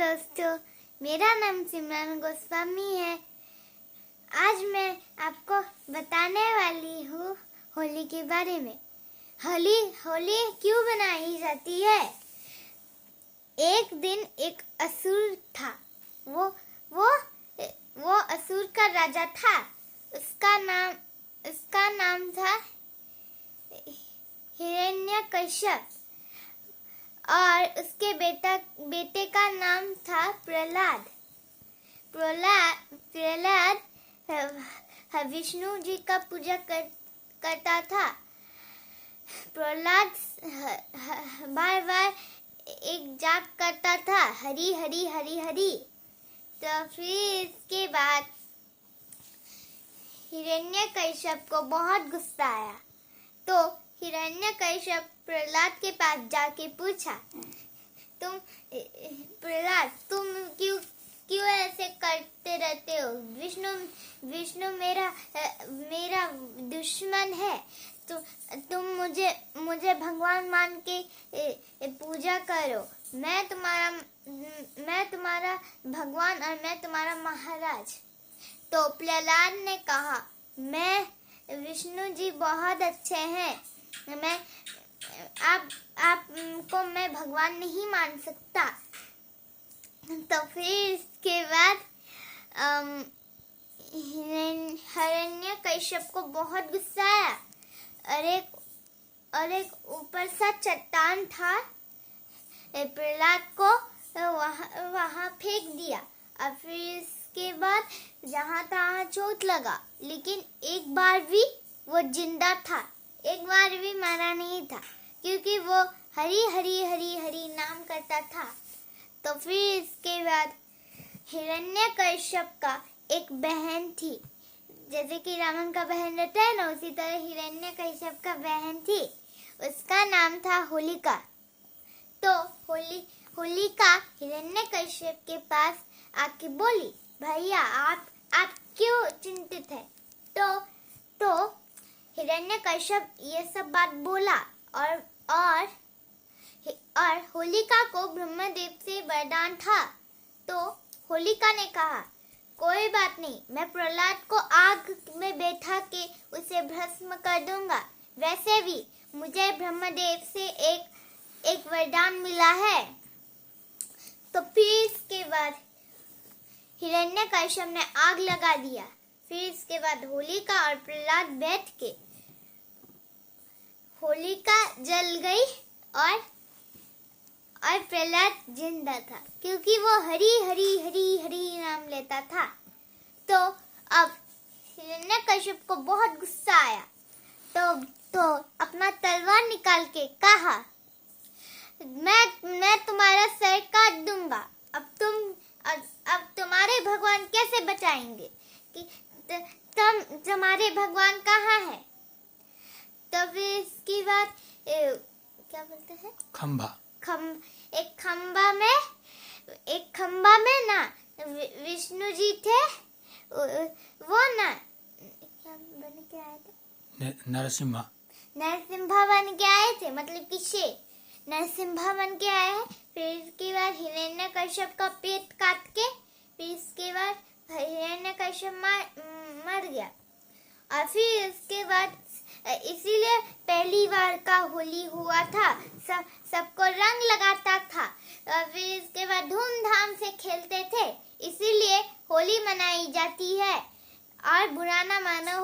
दोस्तों, मेरा नाम सिमरन गोस्वामी है। आज मैं आपको बताने वाली हूँ होली के बारे में। होली क्यों बनाई जाती है? एक दिन एक असुर था। वो असुर का राजा था। उसका नाम था हिरण्यकश्यप और उसके बेटे का नाम था प्रहलाद। प्रहलाद विष्णु जी का पूजा करता था। प्रहलाद बार बार एक जाप करता था, हरि हरि हरि हरि। तो फिर इसके बाद हिरण्यकश्यप को बहुत गुस्सा आया। तो हिरण्यकश्यप प्रहलाद के पास जाके पूछा, प्रहलाद तुम क्यों ऐसे करते रहते हो? विष्णु मेरा दुश्मन है। तो तुम मुझे भगवान मान के पूजा करो। मैं तुम्हारा भगवान और मैं तुम्हारा महाराज। तो प्रहलाद ने कहा, मैं विष्णु जी बहुत अच्छे हैं। आपको मैं भगवान नहीं मान सकता। तो फिर इसके बाद हिरण्यकश्यप को बहुत गुस्सा आया और एक ऊपर सा चट्टान था। प्रहलाद को वहां फेंक दिया और फिर इसके बाद जहां तहां चोट लगा, लेकिन एक बार भी वो जिंदा था, एक बार भी मरा नहीं था, क्योंकि वो हरि हरि हरि हरि नाम करता था। तो फिर इसके बाद हिरण्यकश्यप का एक बहन थी। जैसे कि रावण का बहन रहता है ना, उसी तरह हिरण्यकश्यप का बहन थी। उसका नाम था होलिका। तो होलिका हिरण्यकश्यप के पास आके बोली, भैया आप क्यों चिंतित है? तो हिरण्यकश्यप ये सब बात बोला और होलिका को ब्रह्मदेव से वरदान था। तो होलिका ने कहा, कोई बात नहीं, मैं प्रहलाद को आग में बैठा के उसे भस्म कर दूंगा। वैसे भी मुझे ब्रह्मदेव से एक वरदान मिला है। तो फिर इसके बाद हिरण्यकश्यप ने आग लगा दिया। फिर इसके बाद होलिका और प्रहलाद बैठ के, होलिका जल गई और प्रहलाद जिंदा था, क्योंकि वो हरि हरि हरि हरि नाम लेता था। तो अब हिरण्यकश्यप को बहुत गुस्सा आया। तो अपना तलवार निकाल के कहा, मैं तुम्हारा सर काट दूंगा। अब तुम्हारे भगवान कैसे बचाएंगे? कि तुम्हारे भगवान कहाँ है? तो फिर इसकी बात क्या बोलते हैं, एक खंबा में ना विष्णु जी थे। वो ना क्या बन के आए थे? नरसिम्हा बन के आए थे, मतलब कि शेर नरसिम्हा बन के आए हैं। फिर इसके बाद हिरण्यकश्यप का पेट काट के, फिर इसके बाद हिरण्यकश्यप मर गया। और फिर इसके बाद इसीलिए पहली बार का होली हुआ था। सबको रंग लगाता था और फिर इसके बाद धूमधाम से खेलते थे। इसीलिए होली मनाई जाती है। और बुरा ना मानो